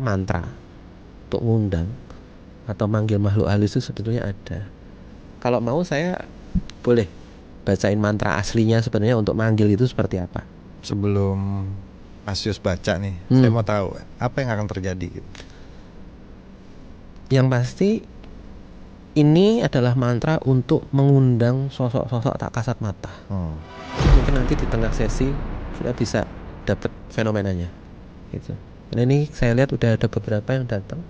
mantra untuk ngundang atau manggil makhluk halus itu sebetulnya ada. Kalau mau saya boleh bacain mantra aslinya sebenarnya untuk manggil itu seperti apa. Sebelum Mas Yus baca nih, saya mau tahu apa yang akan terjadi gitu. Yang pasti ini adalah mantra untuk mengundang sosok-sosok tak kasat mata. Mungkin nanti di tengah sesi sudah bisa dapat fenomenanya gitu. Karena ini saya lihat udah ada beberapa yang datang,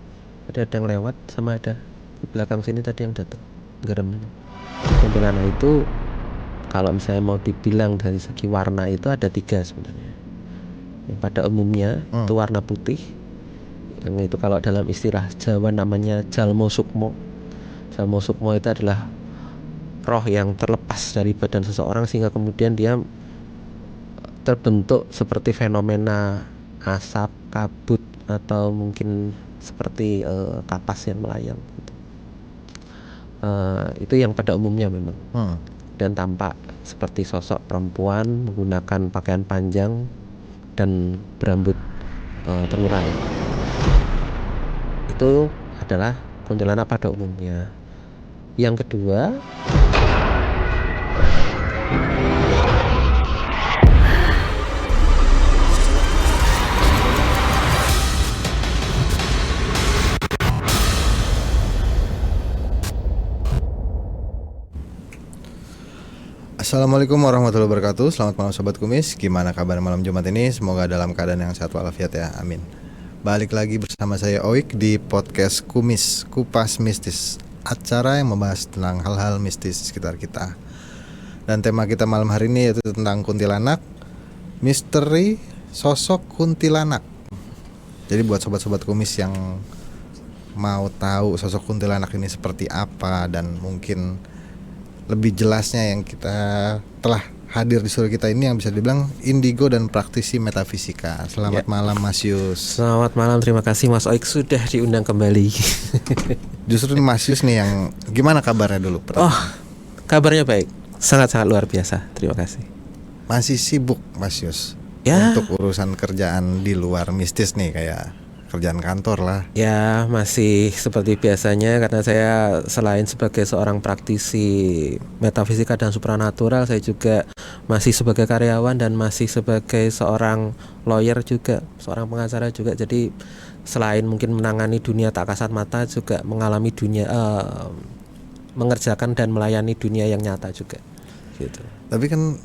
ada yang lewat, sama ada di belakang sini tadi yang datang garamnya. Kuntilanak itu kalau misalnya mau dibilang dari segi warna itu ada 3 sebenarnya. Yang pada umumnya itu warna putih, yang itu kalau dalam istilah Jawa namanya Jalmo Sukmo. Jalmo Sukmo itu adalah roh yang terlepas dari badan seseorang sehingga kemudian dia terbentuk seperti fenomena asap, kabut, atau mungkin seperti kapas yang melayang gitu. Itu yang pada umumnya memang. Dan tampak seperti sosok perempuan menggunakan pakaian panjang dan berambut terurai. Itu adalah kuntilanak pada umumnya. Yang kedua, Assalamualaikum warahmatullahi wabarakatuh. Selamat malam Sobat Kumis. Gimana kabar malam Jumat ini? Semoga dalam keadaan yang sehat walafiat ya, amin. Balik lagi bersama saya Oik di podcast Kumis, Kupas Mistis, acara yang membahas tentang hal-hal mistis di sekitar kita. Dan tema kita malam hari ini yaitu tentang kuntilanak, misteri sosok kuntilanak. Jadi buat sobat-sobat Kumis yang mau tahu sosok kuntilanak ini seperti apa dan mungkin lebih jelasnya yang kita telah hadir di studio kita ini yang bisa dibilang indigo dan praktisi metafisika. Selamat malam Mas Yus. Selamat malam, terima kasih Mas Oik sudah diundang kembali. Justru Mas Yus nih yang gimana kabarnya dulu? Oh, kabarnya baik, sangat-sangat luar biasa, terima kasih. Masih sibuk Mas Yus untuk urusan kerjaan di luar mistis nih, kayak kerjaan kantor lah. Ya, masih seperti biasanya karena saya selain sebagai seorang praktisi metafisika dan supranatural, saya juga masih sebagai karyawan dan masih sebagai seorang lawyer juga, seorang pengacara juga. Jadi selain mungkin menangani dunia tak kasat mata, juga mengalami dunia mengerjakan dan melayani dunia yang nyata juga gitu. Tapi kan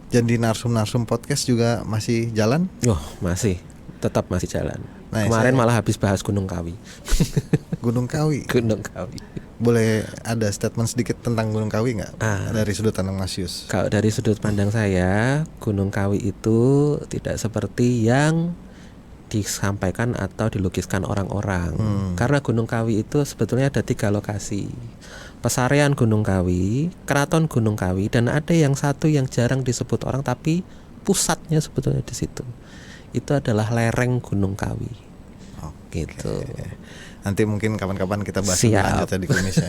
jadi narsum podcast juga masih jalan? Masih, tetap masih jalan. Nah, kemarin malah habis bahas Gunung Kawi. Gunung Kawi. Gunung Kawi. Boleh ada statement sedikit tentang Gunung Kawi nggak? Dari sudut pandang Mas Yus. Kalau dari sudut pandang saya, Gunung Kawi itu tidak seperti yang disampaikan atau dilukiskan orang-orang. Karena Gunung Kawi itu sebetulnya ada 3 lokasi. Pesarean Gunung Kawi, Keraton Gunung Kawi, dan ada yang satu yang jarang disebut orang tapi pusatnya sebetulnya di situ. Itu adalah lereng Gunung Kawi. Gitu. Nanti mungkin kapan-kapan kita bahas lanjutnya di kumisnya.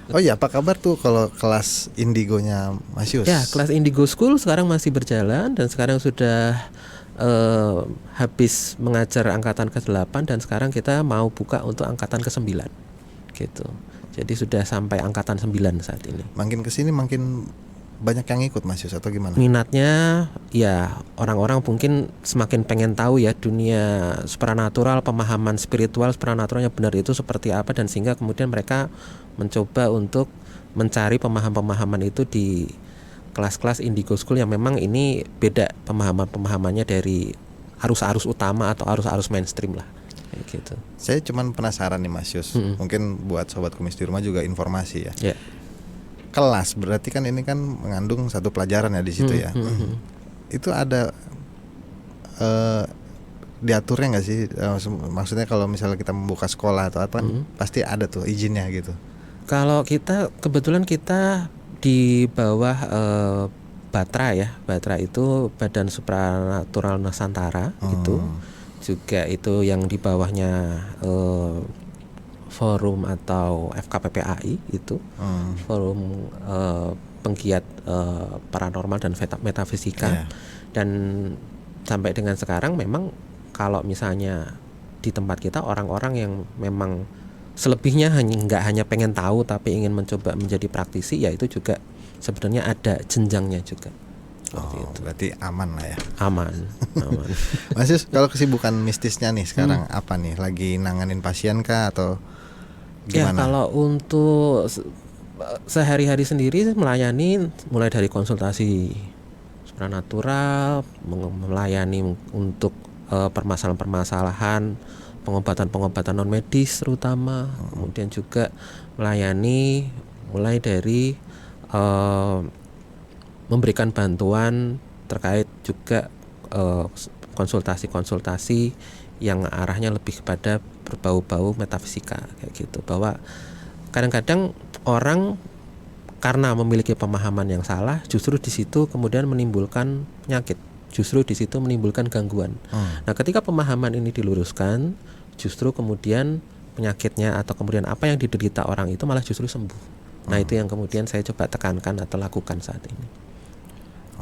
Oh iya, apa kabar tuh kalau kelas indigonya Mas Yus? Ya, kelas Indigo School sekarang masih berjalan dan sekarang sudah habis mengajar angkatan ke-8 dan sekarang kita mau buka untuk angkatan ke-9. Gitu. Jadi sudah sampai angkatan 9 saat ini. Makin kesini makin banyak yang ikut Mas Yus atau gimana? Minatnya ya, orang-orang mungkin semakin pengen tahu ya dunia supranatural, pemahaman spiritual supranaturalnya benar itu seperti apa, dan sehingga kemudian mereka mencoba untuk mencari pemahaman-pemahaman itu di kelas-kelas Indigo School yang memang ini beda pemahaman-pemahamannya dari arus-arus utama atau arus-arus mainstream lah. Kayak gitu. Saya cuman penasaran nih Mas Yus. Mungkin buat sobat kumis di rumah juga informasi ya. Yeah. Kelas berarti kan ini kan mengandung satu pelajaran ya di situ ya. Itu ada diaturnya nggak sih? Maksudnya kalau misalnya kita membuka sekolah atau apa, pasti ada tuh izinnya gitu. Kalau kita kebetulan kita di bawah Batra ya. Batra itu Badan Supranatural Nusantara gitu. Juga itu yang di bawahnya forum atau FKPPAI itu forum penggiat paranormal dan metafisika. Dan sampai dengan sekarang memang kalau misalnya di tempat kita orang-orang yang memang selebihnya nggak hanya pengen tahu tapi ingin mencoba menjadi praktisi, ya itu juga sebenarnya ada jenjangnya juga. Itu. Berarti aman lah ya. Aman. Mas Yus, kalau kesibukan mistisnya nih sekarang apa nih? Lagi nanganin pasien kah atau gimana? Ya kalau untuk sehari-hari sendiri melayani mulai dari konsultasi supranatural, melayani untuk permasalahan-permasalahan pengobatan non medis terutama, kemudian juga melayani mulai dari memberikan bantuan terkait juga konsultasi-konsultasi yang arahnya lebih kepada berbau-bau metafisika kayak gitu, bahwa kadang-kadang orang karena memiliki pemahaman yang salah justru di situ kemudian menimbulkan penyakit, justru di situ menimbulkan gangguan. Nah, ketika pemahaman ini diluruskan, justru kemudian penyakitnya atau kemudian apa yang diderita orang itu malah justru sembuh. Nah, itu yang kemudian saya coba tekankan atau lakukan saat ini.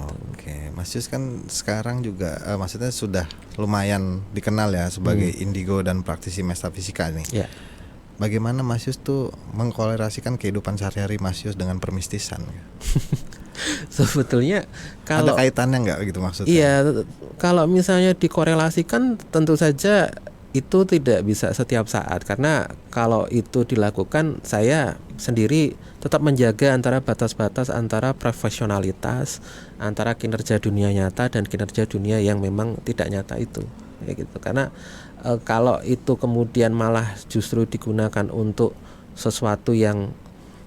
Oke, Mas Yus kan sekarang juga maksudnya sudah lumayan dikenal ya sebagai indigo dan praktisi metafisika nih. Ya. Bagaimana Mas Yus tuh mengkolerasikan kehidupan sehari-hari Mas Yus dengan permistisan? Sebetulnya kalau ada kaitannya nggak gitu maksudnya? Iya, kalau misalnya dikorelasikan tentu saja itu tidak bisa setiap saat, karena kalau itu dilakukan saya sendiri tetap menjaga antara batas-batas antara profesionalitas, antara kinerja dunia nyata dan kinerja dunia yang memang tidak nyata itu, kayak gitu. Karena kalau itu kemudian malah justru digunakan untuk sesuatu yang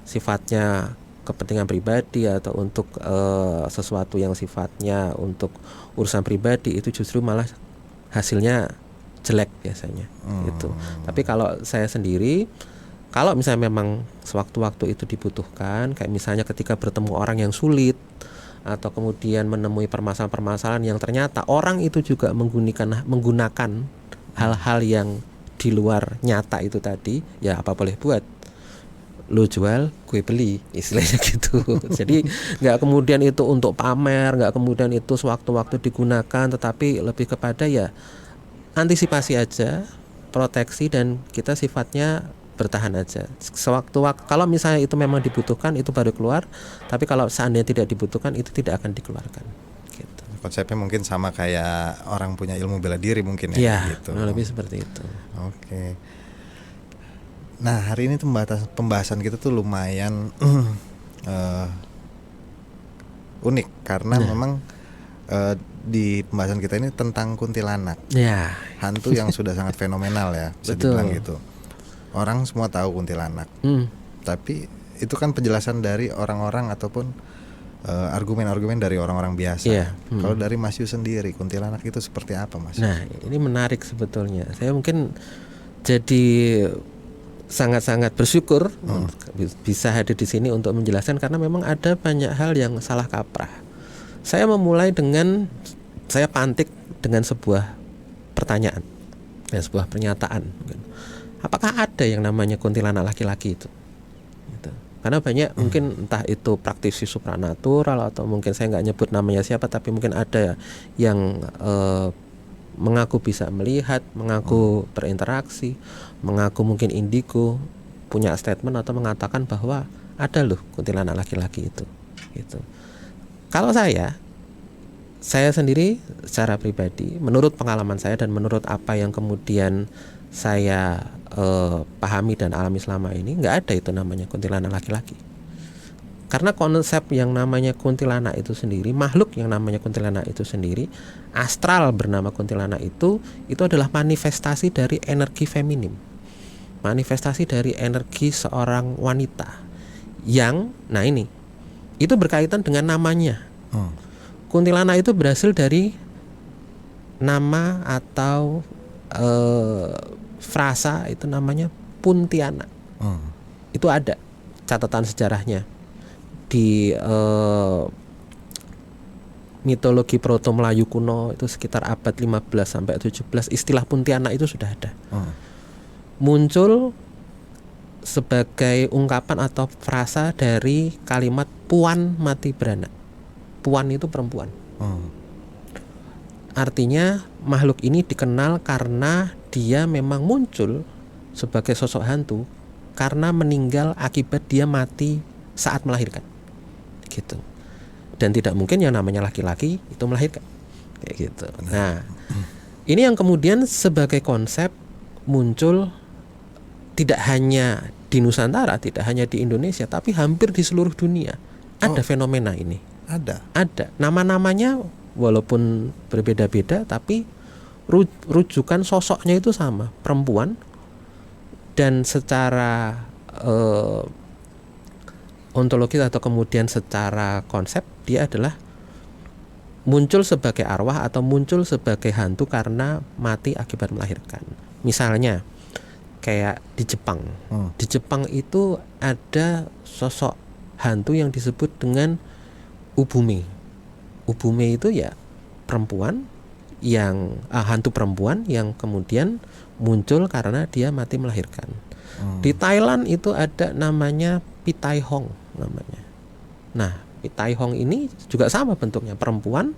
sifatnya kepentingan pribadi atau untuk sesuatu yang sifatnya untuk urusan pribadi, itu justru malah hasilnya jelek biasanya gitu. Tapi kalau saya sendiri, kalau misalnya memang sewaktu-waktu itu dibutuhkan, kayak misalnya ketika bertemu orang yang sulit atau kemudian menemui permasalahan-permasalahan yang ternyata orang itu juga menggunakan hal-hal yang di luar nyata itu tadi, ya apa boleh buat, lo jual gue beli, istilahnya gitu. Jadi nggak kemudian itu untuk pamer, nggak kemudian itu sewaktu-waktu digunakan, tetapi lebih kepada ya antisipasi aja, proteksi, dan kita sifatnya bertahan aja. Sewaktu-waktu kalau misalnya itu memang dibutuhkan itu baru keluar, tapi kalau seandainya tidak dibutuhkan itu tidak akan dikeluarkan. Gitu. Konsepnya mungkin sama kayak orang punya ilmu bela diri mungkin ya, gitu. Lebih seperti itu. Oke. Nah, hari ini pembahasan kita tuh lumayan unik karena memang di pembahasan kita ini tentang kuntilanak. Ya. Hantu yang sudah sangat fenomenal ya, bisa dibilang gitu. Orang semua tahu kuntilanak. Tapi itu kan penjelasan dari orang-orang ataupun argumen-argumen dari orang-orang biasa. Kalau dari Mas Yus sendiri, kuntilanak itu seperti apa, Mas? Nah, ini menarik sebetulnya. Saya mungkin jadi sangat-sangat bersyukur bisa hadir di sini untuk menjelaskan, karena memang ada banyak hal yang salah kaprah. Saya memulai dengan saya pantik dengan sebuah pertanyaan, ya, sebuah pernyataan. Apakah ada yang namanya kuntilanak laki-laki itu? Gitu. Karena banyak mungkin entah itu praktisi supranatural atau mungkin saya nggak nyebut namanya siapa, tapi mungkin ada yang mengaku bisa melihat, mengaku berinteraksi, mengaku mungkin indigo, punya statement atau mengatakan bahwa ada loh kuntilanak laki-laki itu. Gitu. Kalau saya sendiri secara pribadi, menurut pengalaman saya dan menurut apa yang kemudian saya pahami dan alami selama ini, nggak ada itu namanya kuntilanak laki-laki. Karena konsep yang namanya kuntilanak itu sendiri, makhluk yang namanya kuntilanak itu sendiri, astral bernama kuntilanak itu adalah manifestasi dari energi feminim, manifestasi dari energi seorang wanita yang, nah ini, itu berkaitan dengan namanya. Kuntilanak itu berasal dari nama atau frasa itu namanya Puntianak. Itu ada catatan sejarahnya di mitologi Proto Melayu kuno, itu sekitar abad 15 sampai 17 istilah Puntianak itu sudah ada. Muncul sebagai ungkapan atau frasa dari kalimat puan mati beranak. Puan itu perempuan. Artinya makhluk ini dikenal karena dia memang muncul sebagai sosok hantu karena meninggal akibat dia mati saat melahirkan, gitu. Dan tidak mungkin yang namanya laki-laki itu melahirkan, kayak gitu. Nah, ini yang kemudian sebagai konsep muncul tidak hanya di Nusantara, tidak hanya di Indonesia, tapi hampir di seluruh dunia ada fenomena ini. Ada. Nama-namanya walaupun berbeda-beda, tapi rujukan sosoknya itu sama, perempuan. Dan secara ontologi atau kemudian secara konsep dia adalah muncul sebagai arwah atau muncul sebagai hantu karena mati akibat melahirkan. Misalnya kayak di Jepang. Di Jepang itu ada sosok hantu yang disebut dengan ubume. Ubume itu ya perempuan yang hantu perempuan yang kemudian muncul karena dia mati melahirkan. Di Thailand itu ada namanya Pitai Hong namanya. Nah, Pitai Hong ini juga sama bentuknya, perempuan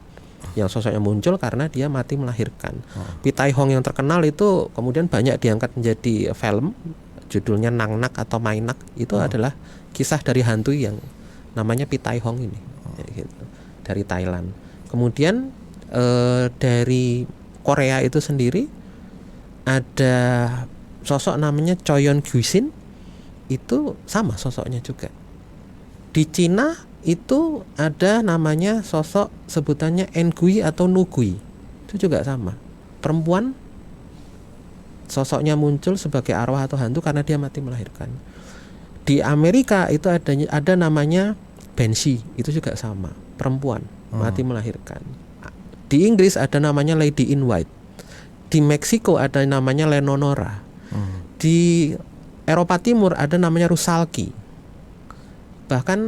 yang sosoknya muncul karena dia mati melahirkan. Pitai Hong yang terkenal itu kemudian banyak diangkat menjadi film, judulnya Nang Nak atau Mainak. Itu adalah kisah dari hantu yang namanya Pitai Hong ini, gitu, dari Thailand. Kemudian dari Korea itu sendiri ada sosok namanya Choyon Guisin, itu sama sosoknya juga. Di Cina itu ada namanya sosok sebutannya Engui atau Nugui, itu juga sama, perempuan, sosoknya muncul sebagai arwah atau hantu karena dia mati melahirkan. Di Amerika itu ada namanya Banshee, itu juga sama, perempuan mati melahirkan. Di Inggris ada namanya Lady in White. Di Meksiko ada namanya Lenonora. Di Eropa Timur ada namanya Rusalki. Bahkan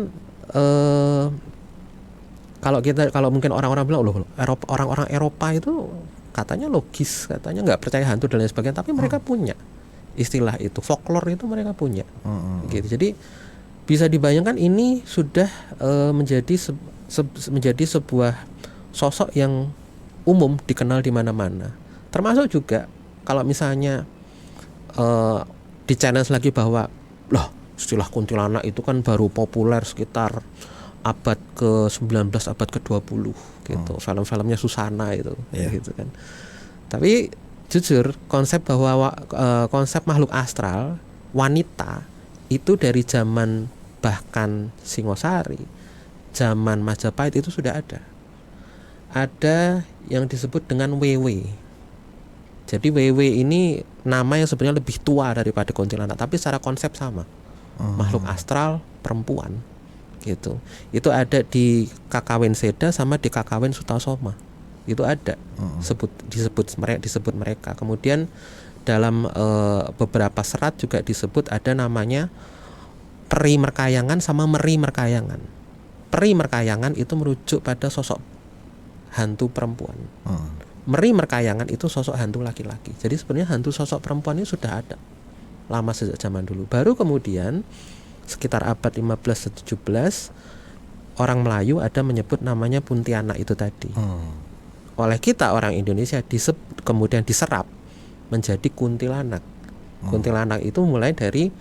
kalau mungkin orang-orang bilang loh, orang-orang Eropa itu katanya logis, katanya nggak percaya hantu dan lain sebagainya, tapi mereka punya istilah itu, folklore itu mereka punya, gitu. Jadi bisa dibayangkan ini sudah menjadi sebuah sosok yang umum dikenal di mana-mana. Termasuk juga kalau misalnya di challenge lagi bahwa loh, istilah kuntilanak itu kan baru populer sekitar abad ke-19, abad ke-20 gitu. Film-filmnya Susana itu, gitu kan. Tapi jujur konsep bahwa konsep makhluk astral wanita itu dari zaman bahkan Singosari, zaman Majapahit itu sudah ada. Ada yang disebut dengan Wewe. Jadi Wewe ini nama yang sebenarnya lebih tua daripada kuntilanak, tapi secara konsep sama. Makhluk astral perempuan, gitu. Itu ada di Kakawin Seda sama di Kakawin Sutasoma. Itu ada. Disebut mereka. Kemudian dalam beberapa serat juga disebut ada namanya Peri Merkayangan sama Meri Merkayangan. Peri Merkayangan itu merujuk pada sosok hantu perempuan. Meri Merkayangan itu sosok hantu laki-laki. Jadi sebenarnya hantu sosok perempuan ini sudah ada lama sejak zaman dulu. Baru kemudian sekitar abad 15-17 orang Melayu ada menyebut namanya Puntianak itu tadi. Oleh kita orang Indonesia kemudian diserap menjadi kuntilanak. Kuntilanak itu mulai dari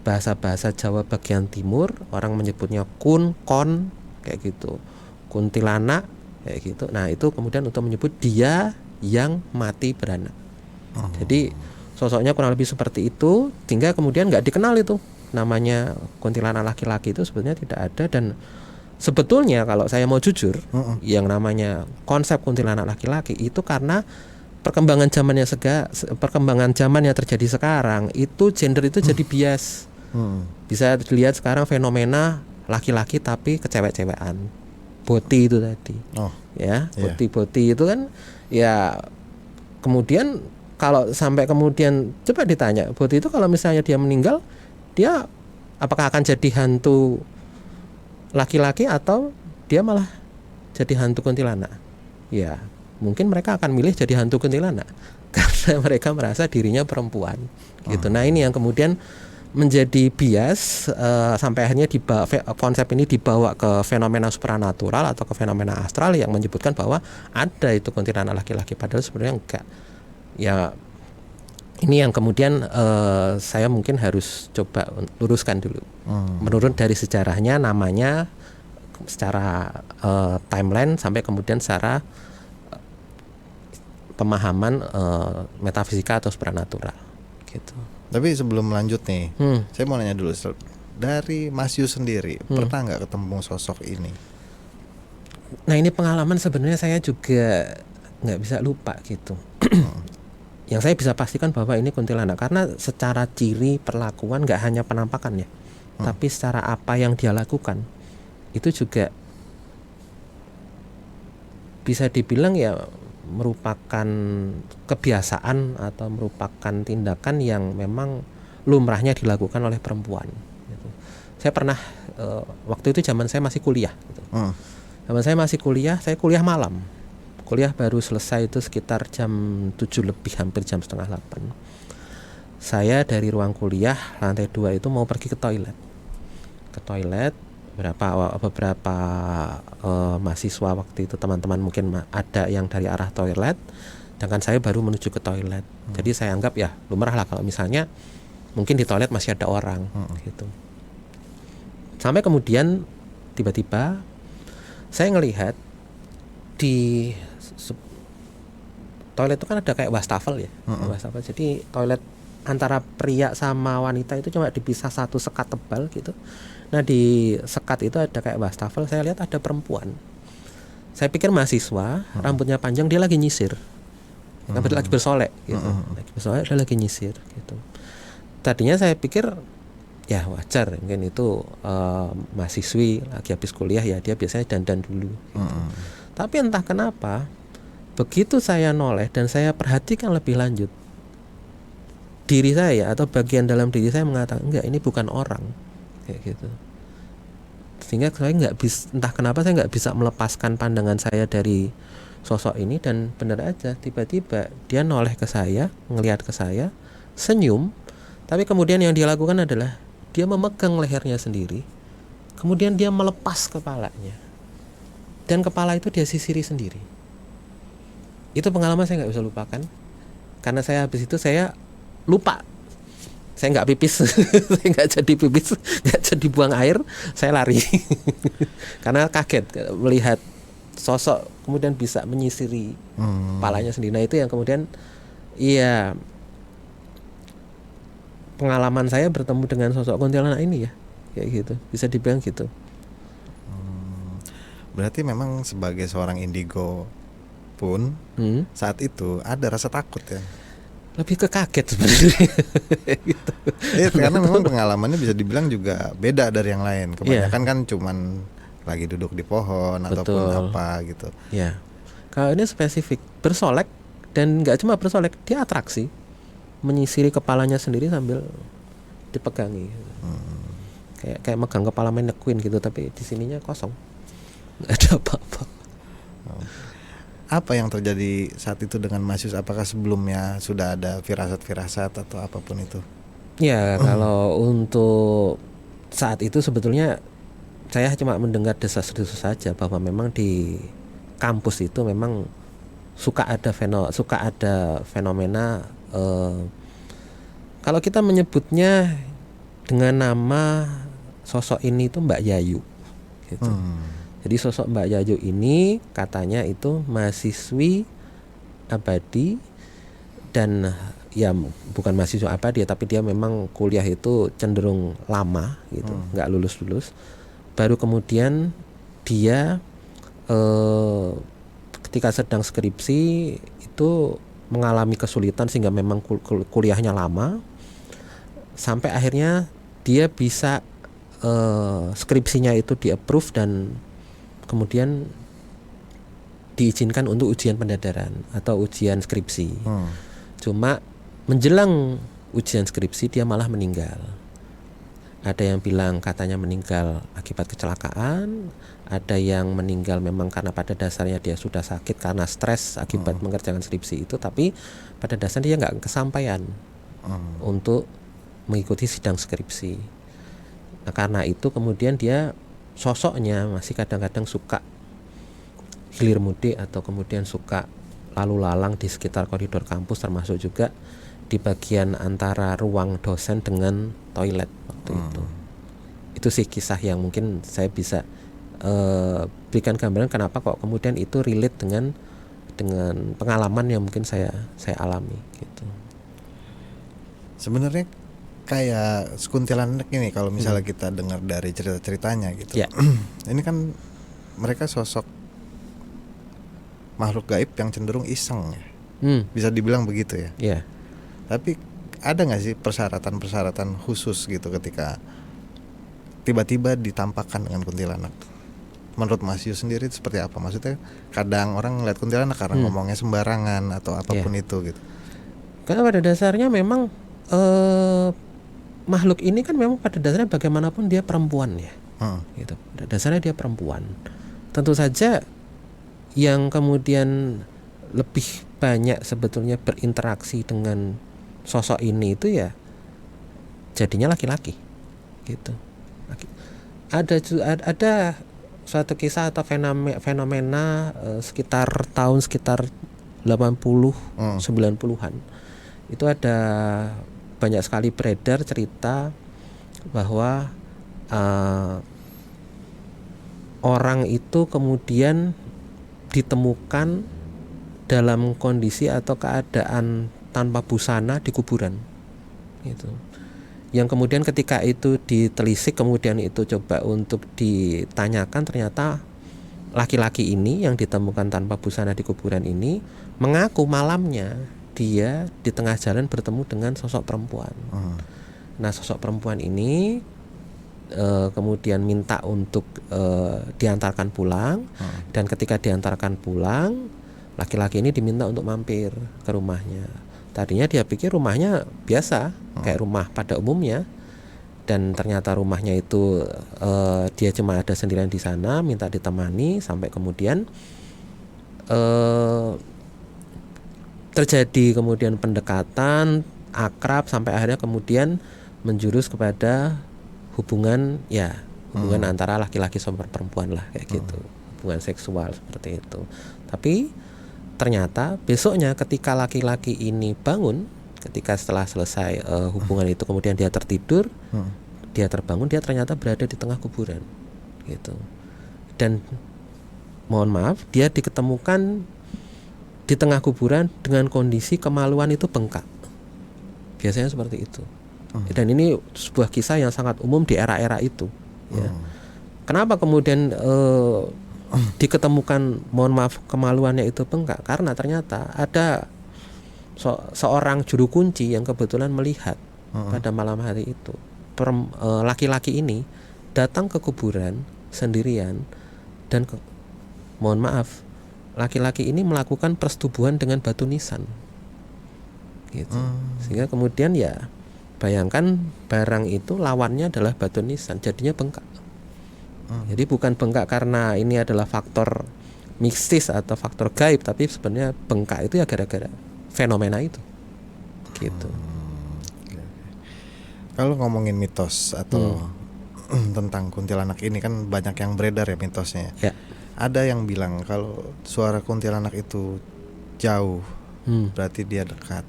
bahasa-bahasa Jawa bagian timur, orang menyebutnya kun, kon, kayak gitu. Kuntilanak kayak gitu. Nah, itu kemudian untuk menyebut dia yang mati beranak. Jadi sosoknya kurang lebih seperti itu, sehingga kemudian nggak dikenal itu namanya kuntilanak laki-laki, itu sebetulnya tidak ada. Dan sebetulnya kalau saya mau jujur, yang namanya konsep kuntilanak laki-laki itu karena perkembangan zaman yang terjadi sekarang itu gender itu jadi bias. Bisa dilihat sekarang fenomena laki-laki tapi kecewek-cewekan, boti itu tadi, boti itu kan ya. Kemudian kalau sampai kemudian coba ditanya, boti itu kalau misalnya dia meninggal, dia apakah akan jadi hantu laki-laki atau dia malah jadi hantu kuntilanak? Ya, mungkin mereka akan milih jadi hantu kuntilanak karena mereka merasa dirinya perempuan, gitu. Nah, ini yang kemudian menjadi bias sampai akhirnya konsep ini dibawa ke fenomena supranatural atau ke fenomena astral yang menyebutkan bahwa ada itu kuntilanak laki-laki, padahal sebenarnya enggak. Ya Ini yang kemudian saya mungkin harus coba luruskan dulu. Menurut dari sejarahnya, namanya secara timeline sampai kemudian secara pemahaman metafisika atau supranatural gitu. Tapi sebelum lanjut nih, saya mau nanya dulu, dari Mas Yu sendiri pernah nggak ketemu sosok ini? Nah, ini pengalaman sebenarnya saya juga nggak bisa lupa gitu. Yang saya bisa pastikan bahwa ini kuntilanak karena secara ciri perlakuan, nggak hanya penampakannya, tapi secara apa yang dia lakukan itu juga bisa dibilang ya merupakan kebiasaan atau merupakan tindakan yang memang lumrahnya dilakukan oleh perempuan gitu. Saya pernah waktu itu zaman saya masih kuliah gitu. Zaman saya masih kuliah, saya kuliah malam. Kuliah baru selesai itu sekitar jam 7 lebih, hampir jam setengah 8. Saya dari ruang kuliah lantai 2 itu mau pergi ke toilet. Beberapa mahasiswa waktu itu, teman-teman mungkin ada yang dari arah toilet, sedangkan saya baru menuju ke toilet. Jadi saya anggap ya lumrah lah kalau misalnya mungkin di toilet masih ada orang gitu. Sampai kemudian tiba-tiba saya ngelihat di toilet itu kan ada kayak wastafel ya, wastafel. Jadi toilet antara pria sama wanita itu cuma dipisah satu sekat tebal gitu. Nah, di sekat itu ada kayak wastafel. Saya lihat ada perempuan. Saya pikir mahasiswa, rambutnya panjang, dia lagi nyisir, lagi bersolek gitu. Lagi bersolek, dia lagi nyisir gitu. Tadinya saya pikir ya wajar, mungkin itu mahasiswi lagi habis kuliah ya, dia biasanya dandan dulu gitu. Tapi entah kenapa begitu saya noleh dan saya perhatikan lebih lanjut, diri saya atau bagian dalam diri saya mengatakan enggak, ini bukan orang kayak gitu. Sehingga saya nggak bisa, entah kenapa saya nggak bisa melepaskan pandangan saya dari sosok ini, dan benar aja tiba-tiba dia noleh ke saya, ngelihat ke saya, senyum, tapi kemudian yang dia lakukan adalah dia memegang lehernya sendiri, kemudian dia melepas kepalanya, dan kepala itu dia sisiri sendiri. Itu pengalaman saya nggak bisa lupakan, karena saya habis itu saya lupa, saya nggak pipis, saya nggak jadi pipis, nggak jadi buang air, saya lari karena kaget melihat sosok kemudian bisa menyisiri kepalanya sendiri. Nah, itu yang kemudian iya pengalaman saya bertemu dengan sosok kuntilanak ini ya, kayak gitu, bisa dibilang gitu. Berarti memang sebagai seorang indigo pun saat itu ada rasa takut ya? Lebih ke kaget sebenarnya. Gitu. Karena memang pengalamannya bisa dibilang juga beda dari yang lain. Kebanyakan kan cuman lagi duduk di pohon ataupun apa gitu. Ya, kalau ini spesifik bersolek, dan nggak cuma bersolek, dia atraksi, menyisiri kepalanya sendiri sambil dipegangi. Kayak megang kepala mannequin gitu, tapi di sininya kosong, nggak ada apa-apa. Apa yang terjadi saat itu dengan Mas Yus? Apakah sebelumnya sudah ada firasat-firasat atau apapun itu? Ya, kalau untuk saat itu sebetulnya saya cuma mendengar desas-desus saja bahwa memang di kampus itu memang suka ada fenomena kalau kita menyebutnya dengan nama sosok ini itu Mbak Yayu gitu. Jadi sosok Mbak Yayu ini katanya itu mahasiswi abadi, dan ya bukan mahasiswa abadi, tapi dia memang kuliah itu cenderung lama gitu, nggak lulus. Baru kemudian dia ketika sedang skripsi itu mengalami kesulitan sehingga memang kuliahnya lama, sampai akhirnya dia bisa skripsinya itu di-approve dan kemudian diizinkan untuk ujian pendadaran atau ujian skripsi. Cuma menjelang ujian skripsi dia malah meninggal. Ada yang bilang katanya meninggal akibat kecelakaan, ada yang meninggal memang karena pada dasarnya dia sudah sakit karena stres akibat mengerjakan skripsi itu, tapi pada dasarnya dia nggak kesampaian untuk mengikuti sidang skripsi. Nah, karena itu kemudian dia sosoknya masih kadang-kadang suka hilir mudik atau kemudian suka lalu lalang di sekitar koridor kampus, termasuk juga di bagian antara ruang dosen dengan toilet waktu itu. Itu sih kisah yang mungkin saya bisa berikan gambaran kenapa kok kemudian itu relate dengan pengalaman yang mungkin saya alami gitu. Sebenarnya kayak kuntilanak ini kalau misalnya kita dengar dari cerita-ceritanya gitu. Ini kan mereka sosok makhluk gaib yang cenderung iseng ya. Bisa dibilang begitu ya. Tapi ada nggak sih persyaratan khusus gitu ketika tiba-tiba ditampakkan dengan kuntilanak? Menurut Mas Yu sendiri seperti apa? Maksudnya kadang orang ngeliat kuntilanak karena ngomongnya sembarangan atau apapun itu gitu. Karena pada dasarnya memang makhluk ini kan memang pada dasarnya bagaimanapun dia perempuan ya. Gitu. Pada dasarnya dia perempuan. Tentu saja yang kemudian lebih banyak sebetulnya berinteraksi dengan sosok ini itu ya jadinya laki-laki gitu. Ada suatu kisah atau fenomena sekitar 80 90-an itu ada banyak sekali beredar cerita bahwa orang itu kemudian ditemukan dalam kondisi atau keadaan tanpa busana di kuburan gitu. Yang kemudian ketika itu ditelisik, kemudian itu coba untuk ditanyakan, ternyata laki-laki ini yang ditemukan tanpa busana di kuburan ini mengaku malamnya dia di tengah jalan bertemu dengan sosok perempuan. Nah, sosok perempuan ini kemudian minta untuk diantarkan pulang, dan ketika diantarkan pulang, laki-laki ini diminta untuk mampir ke rumahnya. Tadinya dia pikir rumahnya biasa, kayak rumah pada umumnya, dan ternyata rumahnya itu dia cuma ada sendirian di sana, minta ditemani, sampai kemudian terjadi kemudian pendekatan akrab sampai akhirnya kemudian menjurus kepada hubungan antara laki-laki sama perempuan lah kayak gitu, hubungan seksual seperti itu. Tapi ternyata besoknya ketika laki-laki ini bangun, ketika setelah selesai hubungan itu kemudian dia tertidur, dia terbangun, dia ternyata berada di tengah kuburan gitu. Dan mohon maaf, dia diketemukan di tengah kuburan dengan kondisi kemaluan itu bengkak. Biasanya seperti itu. Dan ini sebuah kisah yang sangat umum di era-era itu ya. Kenapa kemudian diketemukan, mohon maaf, kemaluannya itu bengkak? Karena ternyata ada seorang juru kunci yang kebetulan melihat pada malam hari itu laki-laki ini datang ke kuburan sendirian, dan mohon maaf, laki-laki ini melakukan persetubuhan dengan batu nisan gitu. Sehingga kemudian ya bayangkan barang itu lawannya adalah batu nisan, jadinya bengkak. Jadi bukan bengkak karena ini adalah faktor mistis atau faktor gaib, tapi sebenarnya bengkak itu ya gara-gara fenomena itu gitu. Kalau ngomongin mitos atau tentang kuntilanak ini kan banyak yang beredar ya mitosnya ya. Ada yang bilang kalau suara kuntilanak itu jauh berarti dia dekat,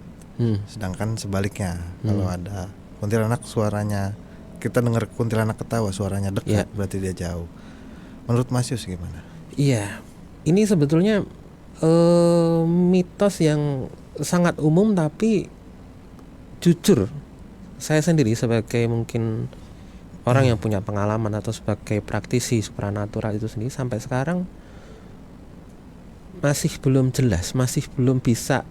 sedangkan sebaliknya kalau ada kuntilanak suaranya, kita dengar kuntilanak ketawa suaranya dekat, berarti dia jauh. Menurut Mas Yus gimana? Iya, ini sebetulnya mitos yang sangat umum, tapi jujur saya sendiri sebagai mungkin orang yang punya pengalaman atau sebagai praktisi supranatural itu sendiri sampai sekarang masih belum jelas, masih belum bisa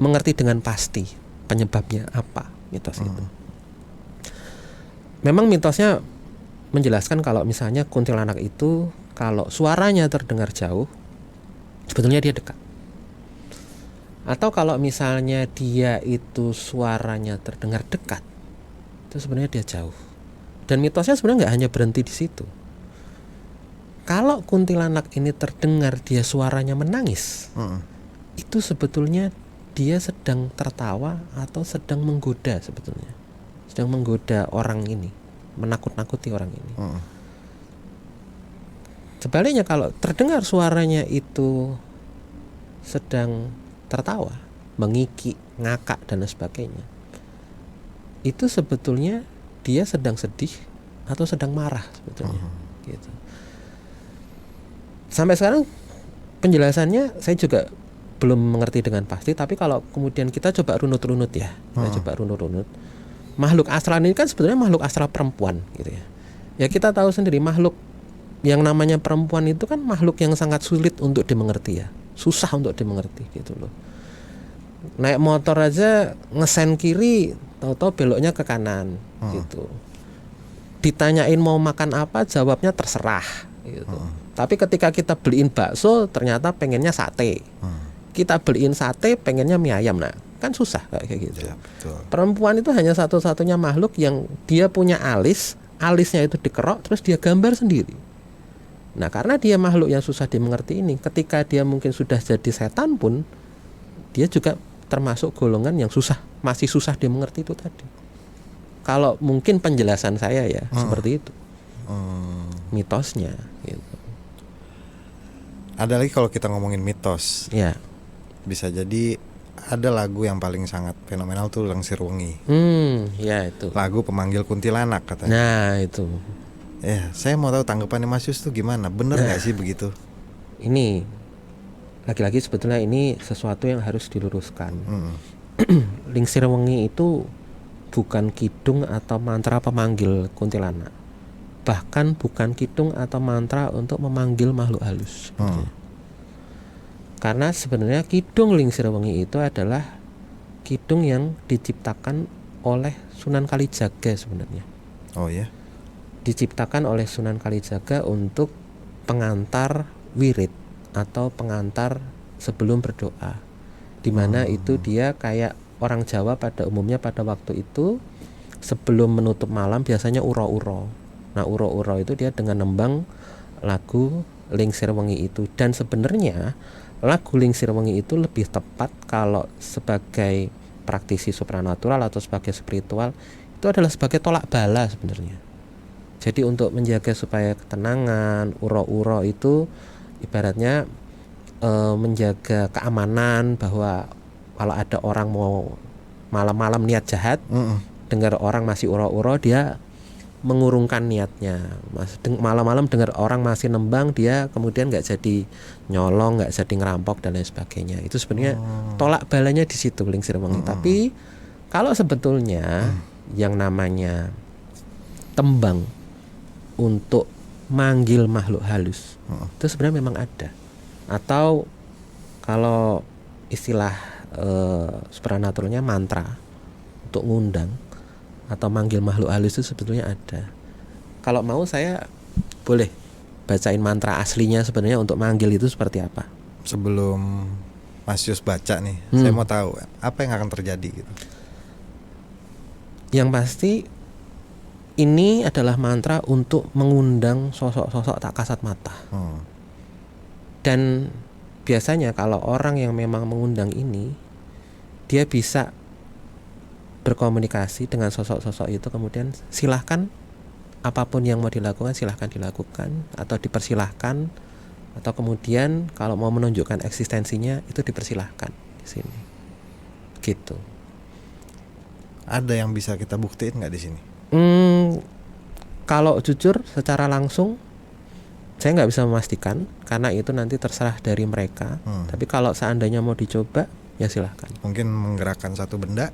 mengerti dengan pasti penyebabnya apa mitos itu. Memang mitosnya menjelaskan kalau misalnya kuntilanak itu kalau suaranya terdengar jauh, sebetulnya dia dekat. Atau kalau misalnya dia itu suaranya terdengar dekat, itu sebenarnya dia jauh. Dan mitosnya sebenarnya nggak hanya berhenti di situ. Kalau kuntilanak ini terdengar dia suaranya menangis, itu sebetulnya dia sedang tertawa atau sedang menggoda sebetulnya. Sedang menggoda orang ini, menakut-nakuti orang ini. Sebaliknya kalau terdengar suaranya itu sedang tertawa, mengiki, ngakak dan lain sebagainya, itu sebetulnya dia sedang sedih atau sedang marah sebetulnya. Gitu. Sampai sekarang penjelasannya saya juga belum mengerti dengan pasti, tapi kalau kemudian kita coba runut-runut ya, makhluk astral ini kan sebetulnya makhluk astral perempuan gitu ya. Ya kita tahu sendiri makhluk yang namanya perempuan itu kan makhluk yang sangat sulit untuk dimengerti ya, susah untuk dimengerti gitu loh. Naik motor aja ngesen kiri, tahu-tahu beloknya ke kanan gitu. Ditanyain mau makan apa, jawabnya terserah gitu. Tapi ketika kita beliin bakso, ternyata pengennya sate. Kita beliin sate, pengennya mie ayam. Nah, kan susah kayak gitu. Ya, betul. Perempuan itu hanya satu-satunya makhluk yang dia punya alisnya itu dikerok, terus dia gambar sendiri. Nah, karena dia makhluk yang susah dimengerti ini, ketika dia mungkin sudah jadi setan pun, dia juga termasuk golongan yang masih susah dimengerti itu tadi. Kalau mungkin penjelasan saya ya seperti itu, mitosnya. Gitu. Ada lagi kalau kita ngomongin mitos, ya, bisa jadi ada lagu yang paling sangat fenomenal tuh Lengsir Wengi. Ya itu. Lagu pemanggil kuntilanak katanya. Nah itu. Ya, saya mau tahu tanggapannya Mas Yus tuh gimana? Bener nggak sih begitu? Ini lagi-lagi sebetulnya ini sesuatu yang harus diluruskan. Lengsir Wengi itu bukan kidung atau mantra pemanggil kuntilanak, bahkan bukan kidung atau mantra untuk memanggil makhluk halus. Karena sebenarnya kidung Lengsir Wengi itu adalah kidung yang diciptakan oleh Sunan Kalijaga sebenarnya. Oh ya? Diciptakan oleh Sunan Kalijaga untuk pengantar wirid atau pengantar sebelum berdoa, dimana itu dia kayak orang Jawa pada umumnya pada waktu itu sebelum menutup malam biasanya uro-uro. Nah uro-uro itu dia dengan nembang lagu Lengsir Wengi itu. Dan sebenarnya lagu Lengsir Wengi itu lebih tepat kalau sebagai praktisi supranatural atau sebagai spiritual itu adalah sebagai tolak bala sebenarnya. Jadi untuk menjaga supaya ketenangan, uro-uro itu ibaratnya menjaga keamanan, bahwa kalau ada orang mau malam-malam niat jahat, dengar orang masih uro-uro, dia mengurungkan niatnya. Malam-malam dengar orang masih nembang, dia kemudian nggak jadi nyolong, nggak jadi ngerampok dan lain sebagainya. Itu sebenarnya tolak balanya di situ Lengsir Wengi. Tapi kalau sebetulnya yang namanya tembang untuk manggil makhluk halus itu sebenarnya memang ada. Atau kalau istilah supranaturalnya mantra untuk ngundang atau manggil makhluk halus itu sebetulnya ada. Kalau mau saya boleh bacain mantra aslinya sebenarnya untuk manggil itu seperti apa. Sebelum Mas Yus baca nih, saya mau tahu apa yang akan terjadi gitu. Yang pasti ini adalah mantra untuk mengundang sosok-sosok tak kasat mata. Dan biasanya kalau orang yang memang mengundang ini, dia bisa berkomunikasi dengan sosok-sosok itu, kemudian silahkan apapun yang mau dilakukan silahkan dilakukan atau dipersilahkan, atau kemudian kalau mau menunjukkan eksistensinya itu dipersilahkan di sini. Gitu. Ada yang bisa kita buktiin nggak di sini? Kalau jujur secara langsung saya nggak bisa memastikan karena itu nanti terserah dari mereka. Tapi kalau seandainya mau dicoba ya silahkan. Mungkin menggerakkan satu benda.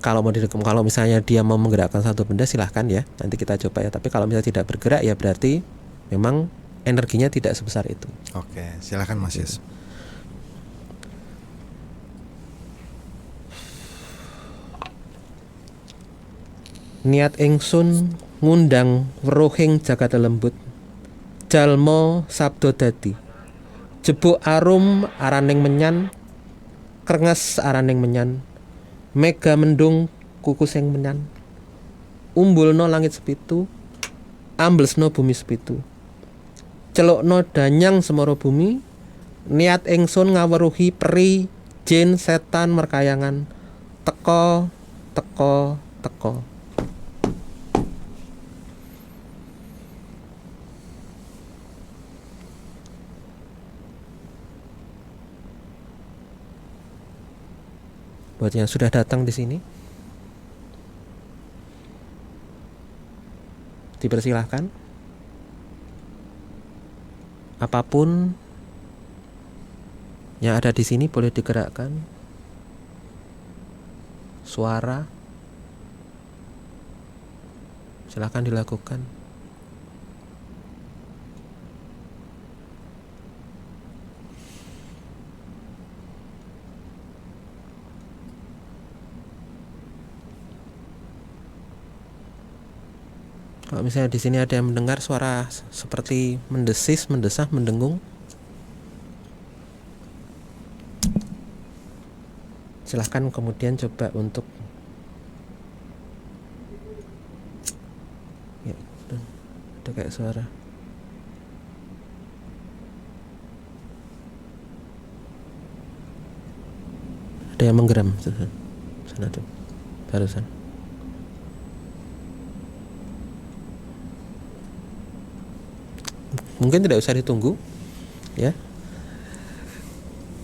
Kalau misalnya dia mau menggerakkan satu benda silahkan ya, nanti kita coba ya. Tapi kalau misalnya tidak bergerak ya berarti memang energinya tidak sebesar itu. Oke, silahkan Mas Yus. Niat ingsun ngundang weruhing jagat lembut, jalma sabda dadi, jebuk arum araning menyan, krenges araning menyan, mega mendung kukusing menyan, umbulno langit sepitu, amblesno bumi sepitu, celukno danyang semoro bumi, niat ingsun ngaweruhi peri, jin, setan, merkayangan, teko. buat yang sudah datang di sini dipersilahkan. Apapun yang ada di sini boleh digerakkan. Suara silakan dilakukan. Kalau misalnya di sini ada yang mendengar suara seperti mendesis, mendesah, mendengung, silahkan kemudian coba untuk ya, ada kayak suara. Ada yang menggeram sana tuh barusan. Mungkin tidak usah ditunggu ya,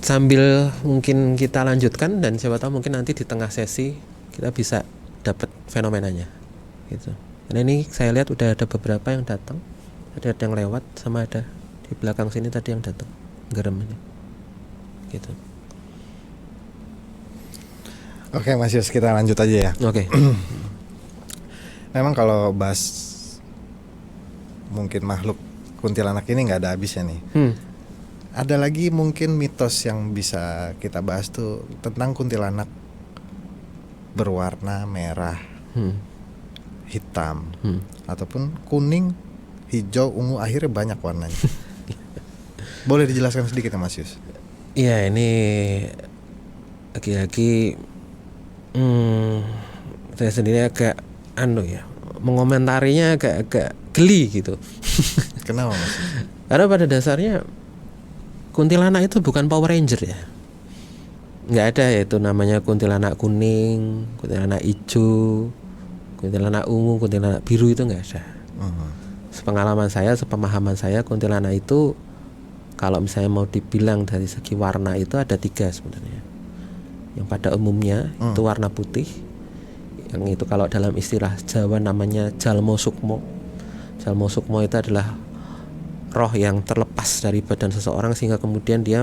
sambil mungkin kita lanjutkan, dan siapa tahu mungkin nanti di tengah sesi kita bisa dapat fenomenanya gitu. Karena ini saya lihat udah ada beberapa yang datang, ada yang lewat, sama ada di belakang sini tadi yang datang garam ini gitu. Oke Mas Yus, kita lanjut aja ya. Oke. Memang kalau bahas mungkin makhluk kuntilanak ini nggak ada habisnya nih. Ada lagi mungkin mitos yang bisa kita bahas tuh tentang kuntilanak berwarna merah, hitam, ataupun kuning, hijau, ungu, akhirnya banyak warnanya. Boleh dijelaskan sedikit ya Mas Yus? Iya, ini lagi-lagi saya sendiri agak mengomentarinya agak geli gitu. Kenapa Mas? Karena pada dasarnya kuntilanak itu bukan Power Ranger ya. Nggak ada ya itu namanya kuntilanak kuning, kuntilanak hijau, kuntilanak ungu, kuntilanak biru, itu nggak ada. Sepengalaman saya, sepemahaman saya, kuntilanak itu kalau misalnya mau dibilang dari segi warna itu ada 3 sebenarnya. Yang pada umumnya itu warna putih, yang itu kalau dalam istilah Jawa namanya Jalmo Sukmo. Jalmo Sukmo itu adalah roh yang terlepas dari badan seseorang sehingga kemudian dia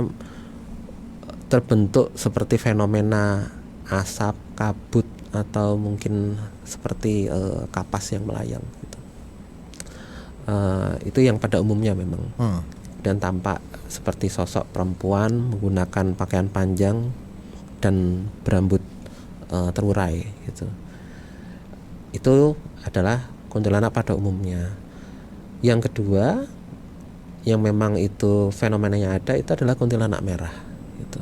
terbentuk seperti fenomena asap, kabut, atau mungkin seperti kapas yang melayang gitu. Itu yang pada umumnya memang. Dan tampak seperti sosok perempuan menggunakan pakaian panjang dan berambut terurai gitu. Itu adalah kuntilanak pada umumnya. Yang kedua, yang memang itu fenomenanya ada, itu adalah kuntilanak merah gitu.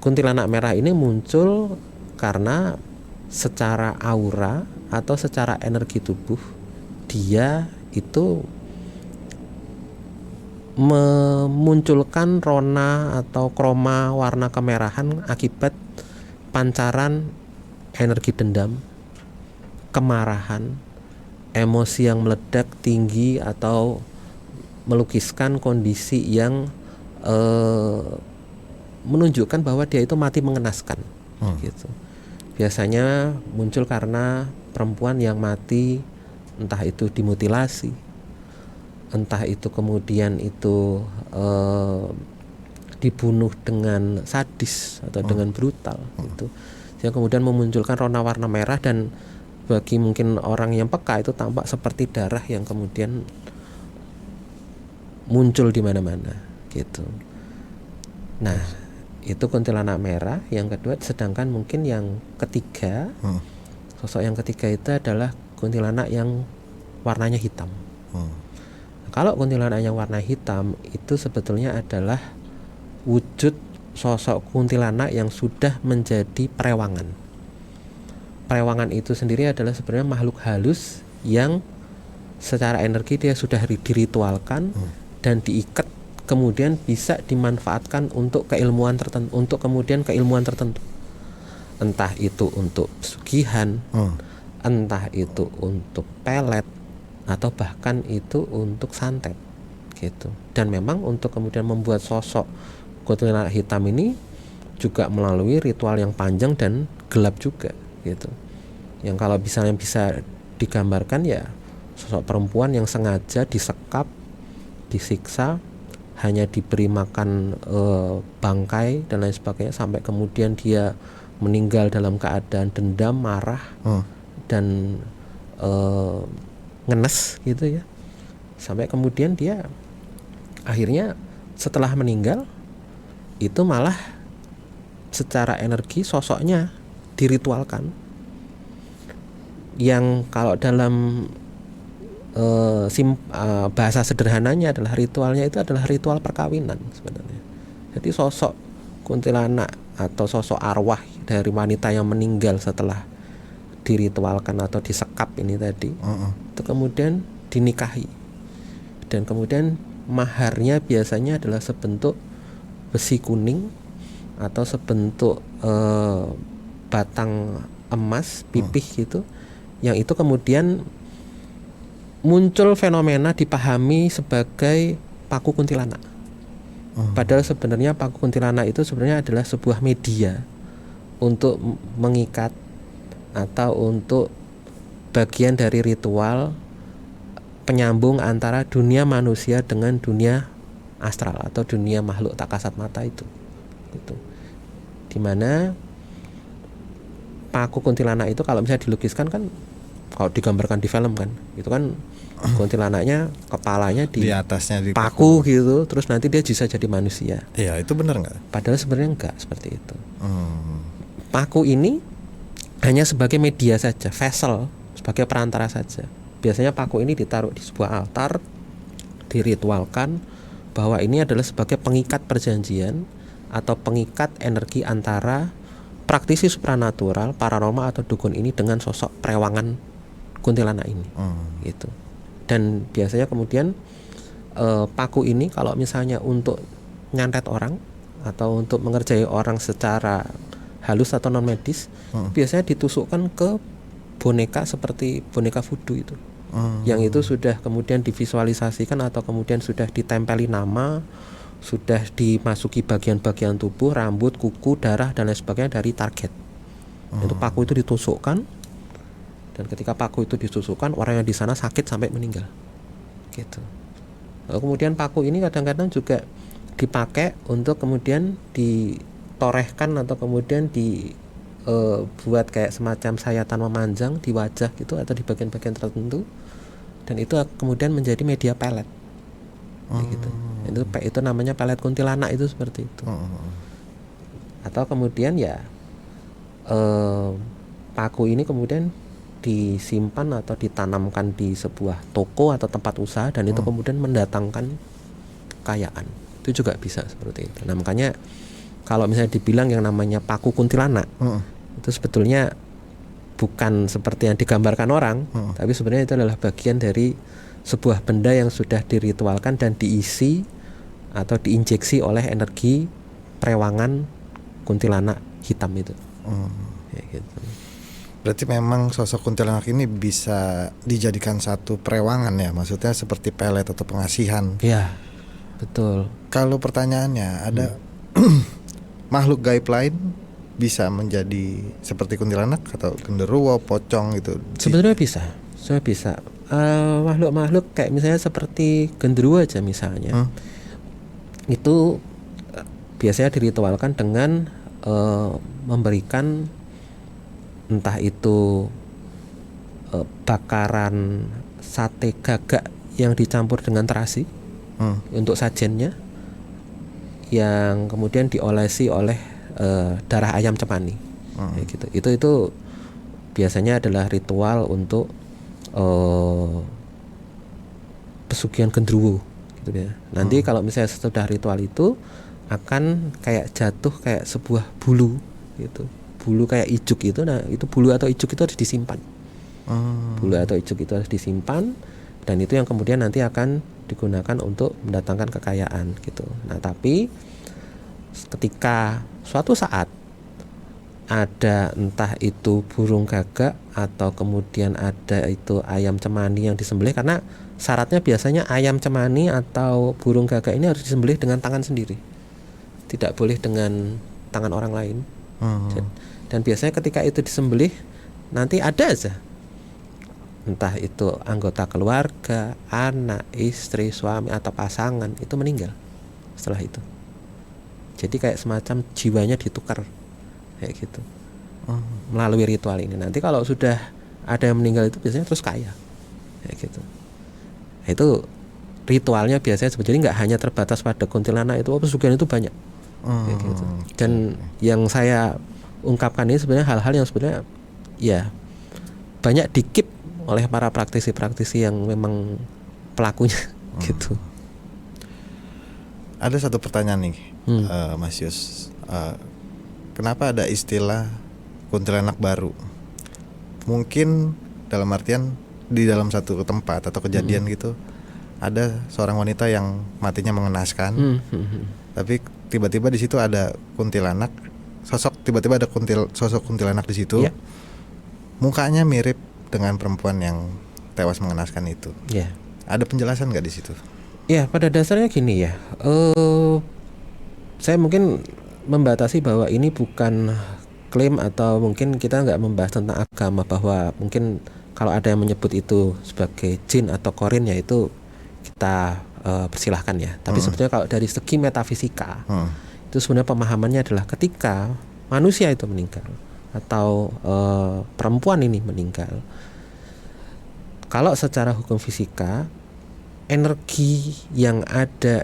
Kuntilanak merah ini muncul karena secara aura atau secara energi tubuh dia itu memunculkan rona atau kroma warna kemerahan akibat pancaran energi dendam, kemarahan, emosi yang meledak tinggi, atau melukiskan kondisi yang menunjukkan bahwa dia itu mati mengenaskan gitu. Biasanya muncul karena perempuan yang mati, entah itu dimutilasi, entah itu kemudian itu dibunuh dengan sadis atau dengan brutal gitu. Yang kemudian memunculkan rona warna merah, dan bagi mungkin orang yang peka itu tampak seperti darah yang kemudian muncul di mana-mana gitu. Nah, itu kuntilanak merah yang kedua. Sedangkan mungkin yang ketiga, sosok yang ketiga itu adalah kuntilanak yang warnanya hitam. Kalau kuntilanak yang warna hitam itu sebetulnya adalah wujud sosok kuntilanak yang sudah menjadi perewangan. Perewangan itu sendiri adalah sebenarnya makhluk halus yang secara energi dia sudah diritualkan dan diikat, kemudian bisa dimanfaatkan untuk keilmuan tertentu, untuk kemudian keilmuan tertentu. Entah itu untuk pesugihan, entah itu untuk pelet, atau bahkan itu untuk santet gitu. Dan memang untuk kemudian membuat sosok kuntilanak hitam ini juga melalui ritual yang panjang dan gelap juga gitu. Yang kalau misalnya bisa digambarkan ya sosok perempuan yang sengaja disekap, disiksa, hanya diberi makan bangkai dan lain sebagainya, sampai kemudian dia meninggal dalam keadaan dendam, marah, dan ngenes gitu ya. Sampai kemudian dia akhirnya setelah meninggal itu malah secara energi sosoknya diritualkan, yang kalau dalam bahasa sederhananya adalah ritualnya itu adalah ritual perkawinan sebenarnya. Jadi sosok kuntilanak atau sosok arwah dari wanita yang meninggal setelah diritualkan atau disekap ini tadi, itu kemudian dinikahi, dan kemudian maharnya biasanya adalah sebentuk besi kuning atau sebentuk batang emas pipih gitu, yang itu kemudian muncul fenomena dipahami sebagai paku kuntilanak. Padahal sebenarnya paku kuntilanak itu sebenarnya adalah sebuah media untuk mengikat atau untuk bagian dari ritual penyambung antara dunia manusia dengan dunia astral atau dunia makhluk tak kasat mata itu. Gitu. Dimana paku kuntilanak itu kalau misalnya dilukiskan kan, kalau digambarkan di film kan, itu kan kuntilanaknya kepalanya di atasnya di paku gitu, terus nanti dia bisa jadi manusia. Iya, itu benar nggak? Padahal sebenarnya enggak seperti itu. Paku ini hanya sebagai media saja, vessel, sebagai perantara saja. Biasanya paku ini ditaruh di sebuah altar, diritualkan bahwa ini adalah sebagai pengikat perjanjian atau pengikat energi antara praktisi supranatural, paranormal atau dukun ini dengan sosok perewangan kuntilanak ini, gitu. Dan biasanya kemudian paku ini kalau misalnya untuk nyantet orang atau untuk mengerjai orang secara halus atau non medis, biasanya ditusukkan ke boneka seperti boneka voodoo itu, yang itu sudah kemudian divisualisasikan atau kemudian sudah ditempeli nama, sudah dimasuki bagian-bagian tubuh, rambut, kuku, darah dan lain sebagainya dari target. Itu paku itu ditusukkan, dan ketika paku itu ditusukkan, orang yang di sana sakit sampai meninggal, gitu. Lalu kemudian paku ini kadang-kadang juga dipakai untuk kemudian ditorehkan atau kemudian dibuat kayak semacam sayatan memanjang di wajah gitu atau di bagian-bagian tertentu, dan itu kemudian menjadi media pelet, gitu. Itu namanya pelet kuntilanak itu seperti itu. Atau kemudian ya paku ini kemudian disimpan atau ditanamkan di sebuah toko atau tempat usaha, dan itu kemudian mendatangkan kekayaan. Itu juga bisa seperti itu. Nah, makanya kalau misalnya dibilang yang namanya paku kuntilanak, itu sebetulnya bukan seperti yang digambarkan orang, tapi sebenarnya itu adalah bagian dari sebuah benda yang sudah diritualkan dan diisi atau diinjeksi oleh energi perewangan kuntilanak hitam itu. Ya, gitu. Berarti memang sosok kuntilanak ini bisa dijadikan satu perewangan ya, maksudnya seperti pelet atau pengasihan. Ya, betul. Kalau pertanyaannya ada makhluk gaib lain bisa menjadi seperti kuntilanak atau genderuwo, pocong gitu? Sebenarnya bisa. Makhluk-makhluk kayak misalnya seperti genderuwo aja misalnya, itu biasanya diritualkan dengan memberikan entah itu bakaran sate gagak yang dicampur dengan terasi untuk sajennya, yang kemudian diolesi oleh darah ayam cemani, gitu. Itu biasanya adalah ritual untuk pesugihan genderuwo, gitu ya. Nanti kalau misalnya setelah ritual itu akan kayak jatuh kayak sebuah bulu, gitu. Bulu kayak ijuk itu, nah itu bulu atau ijuk itu harus disimpan. Bulu atau ijuk itu harus disimpan, dan itu yang kemudian nanti akan digunakan untuk mendatangkan kekayaan, gitu. Nah, tapi ketika suatu saat ada entah itu burung gagak atau kemudian ada itu ayam cemani yang disembelih, karena syaratnya biasanya ayam cemani atau burung gagak ini harus disembelih dengan tangan sendiri, tidak boleh dengan tangan orang lain. Dan biasanya ketika itu disembelih, nanti ada aja, entah itu anggota keluarga, anak, istri, suami atau pasangan itu meninggal setelah itu. Jadi kayak semacam jiwanya ditukar kayak gitu melalui ritual ini. Nanti kalau sudah ada yang meninggal itu biasanya terus kaya kayak gitu. Itu ritualnya biasanya sebetulnya nggak hanya terbatas pada kuntilanak itu, pesugihan itu banyak kayak gitu. Dan yang saya ungkapkan ini sebenarnya hal-hal yang sebenarnya ya banyak dikip oleh para praktisi-praktisi yang memang pelakunya gitu. Ada satu pertanyaan nih, Mas Yus, kenapa ada istilah kuntilanak baru? Mungkin dalam artian di dalam satu tempat atau kejadian gitu, ada seorang wanita yang matinya mengenaskan, tapi tiba-tiba di situ ada kuntilanak, tiba-tiba ada sosok kuntilanak di situ, mukanya mirip dengan perempuan yang tewas mengenaskan itu. Ada penjelasan nggak di situ? Ya, pada dasarnya gini ya, saya mungkin membatasi bahwa ini bukan klaim atau mungkin kita nggak membahas tentang agama, bahwa mungkin kalau ada yang menyebut itu sebagai jin atau korin ya itu kita persilahkan ya. Tapi sebetulnya kalau dari segi metafisika itu sebenarnya pemahamannya adalah ketika manusia itu meninggal atau perempuan ini meninggal, kalau secara hukum fisika energi yang ada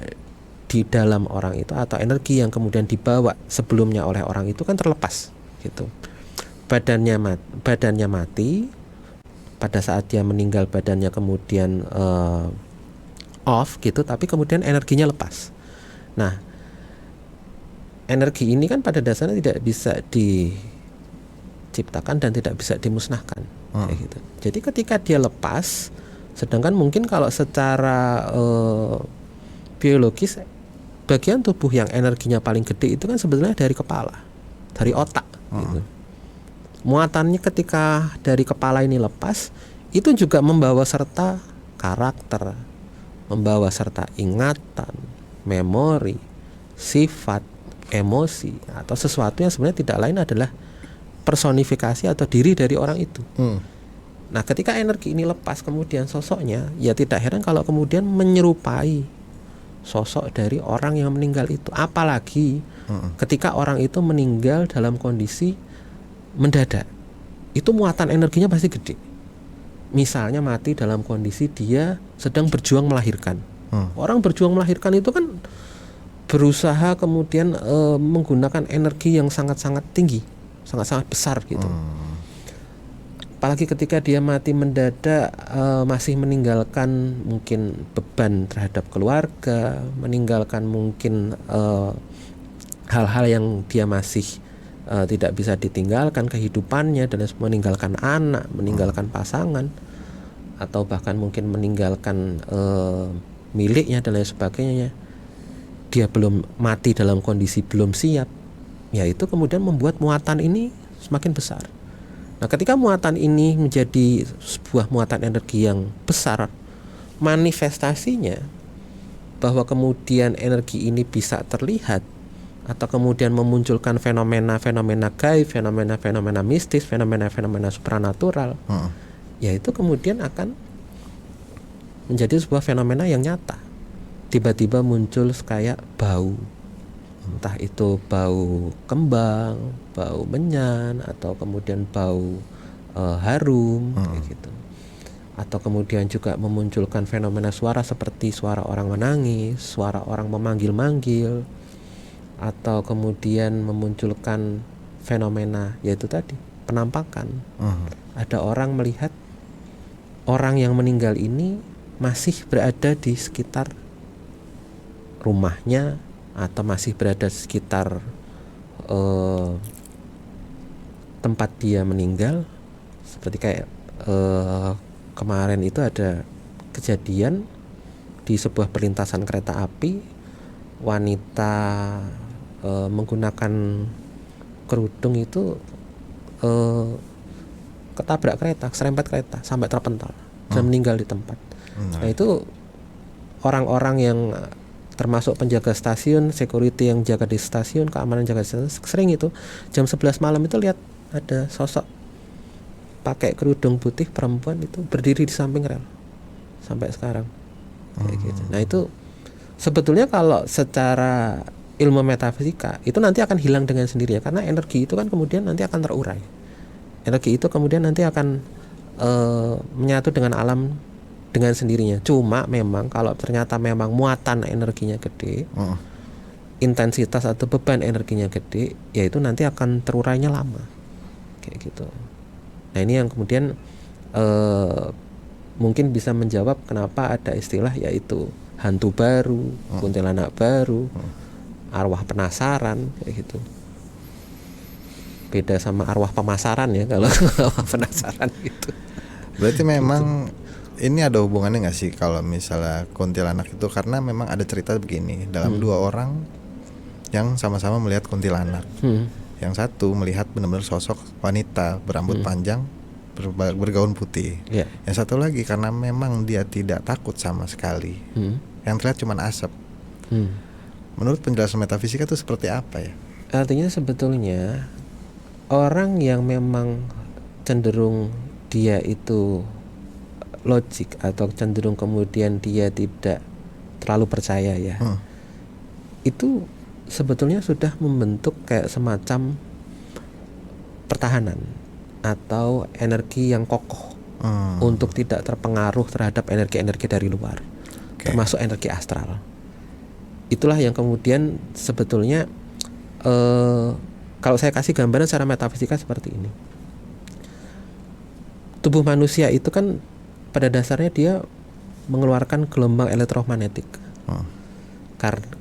di dalam orang itu atau energi yang kemudian dibawa sebelumnya oleh orang itu kan terlepas gitu. Badannya mati pada saat dia meninggal, badannya kemudian off gitu, tapi kemudian energinya lepas. Nah, energi ini kan pada dasarnya tidak bisa diciptakan dan tidak bisa dimusnahkan kayak gitu. Jadi ketika dia lepas, sedangkan mungkin kalau secara biologis bagian tubuh yang energinya paling gede itu kan sebetulnya dari kepala, dari otak gitu. Muatannya ketika dari kepala ini lepas, itu juga membawa serta karakter, membawa serta ingatan, memori, sifat, emosi, atau sesuatu yang sebenarnya tidak lain adalah personifikasi atau diri dari orang itu. Nah, ketika energi ini lepas, kemudian sosoknya, ya tidak heran kalau kemudian menyerupai sosok dari orang yang meninggal itu. Apalagi ketika orang itu meninggal dalam kondisi mendadak, itu muatan energinya pasti gede. Misalnya mati dalam kondisi dia sedang berjuang melahirkan. Orang berjuang melahirkan itu kan berusaha kemudian menggunakan energi yang sangat-sangat tinggi, sangat-sangat besar gitu. Apalagi ketika dia mati mendadak, masih meninggalkan mungkin beban terhadap keluarga, meninggalkan mungkin hal-hal yang dia masih tidak bisa ditinggalkan kehidupannya, dan meninggalkan anak, meninggalkan pasangan, atau bahkan mungkin meninggalkan miliknya dan lain sebagainya. Dia belum mati dalam kondisi belum siap, ya itu kemudian membuat muatan ini semakin besar. Nah, ketika muatan ini menjadi sebuah muatan energi yang besar, manifestasinya bahwa kemudian energi ini bisa terlihat atau kemudian memunculkan fenomena-fenomena gaib, fenomena-fenomena mistis, fenomena-fenomena supranatural, ya itu kemudian akan menjadi sebuah fenomena yang nyata. Tiba-tiba muncul kayak bau, entah itu bau kembang, bau menyan, atau kemudian bau harum kayak gitu. Atau kemudian juga memunculkan fenomena suara seperti suara orang menangis, suara orang memanggil-manggil, atau kemudian memunculkan fenomena yaitu tadi penampakan. Ada orang melihat orang yang meninggal ini masih berada di sekitar rumahnya atau masih berada di sekitar tempat dia meninggal. Seperti kayak kemarin itu ada kejadian di sebuah perlintasan kereta api, wanita menggunakan kerudung itu ketabrak kereta, serempet kereta sampai terpental dan meninggal di tempat. Nah, itu orang-orang yang termasuk penjaga stasiun, security yang jaga di stasiun, keamanan jaga di stasiun, sering itu jam 11 malam itu lihat ada sosok pakai kerudung putih perempuan itu berdiri di samping rel sampai sekarang kayak gitu. Nah itu sebetulnya kalau secara ilmu metafisika itu nanti akan hilang dengan sendirinya, karena energi itu kan kemudian nanti akan terurai. Energi itu kemudian nanti akan menyatu dengan alam dengan sendirinya. Cuma memang kalau ternyata memang muatan energinya gede, intensitas atau beban energinya gede, yaitu nanti akan terurainya lama kayak gitu. Nah ini yang kemudian mungkin bisa menjawab kenapa ada istilah yaitu hantu baru, kuntilanak baru, arwah penasaran kayak gitu. Beda sama arwah pemasaran ya kalau arwah penasaran gitu. Berarti memang ini ada hubungannya nggak sih kalau misalnya kuntilanak itu, karena memang ada cerita begini dalam dua orang yang sama-sama melihat kuntilanak. Yang satu melihat benar-benar sosok wanita berambut panjang bergaun putih. Yang satu lagi karena memang dia tidak takut sama sekali. Yang terlihat cuma asap. Menurut penjelasan metafisika itu seperti apa ya? Artinya sebetulnya orang yang memang cenderung dia itu logik atau cenderung kemudian dia tidak terlalu percaya ya, itu sebetulnya sudah membentuk kayak semacam pertahanan atau energi yang kokoh untuk tidak terpengaruh terhadap energi-energi dari luar, termasuk energi astral. Itulah yang kemudian sebetulnya kalau saya kasih gambaran secara metafisika seperti ini. Tubuh manusia itu kan pada dasarnya dia mengeluarkan gelombang elektromagnetik.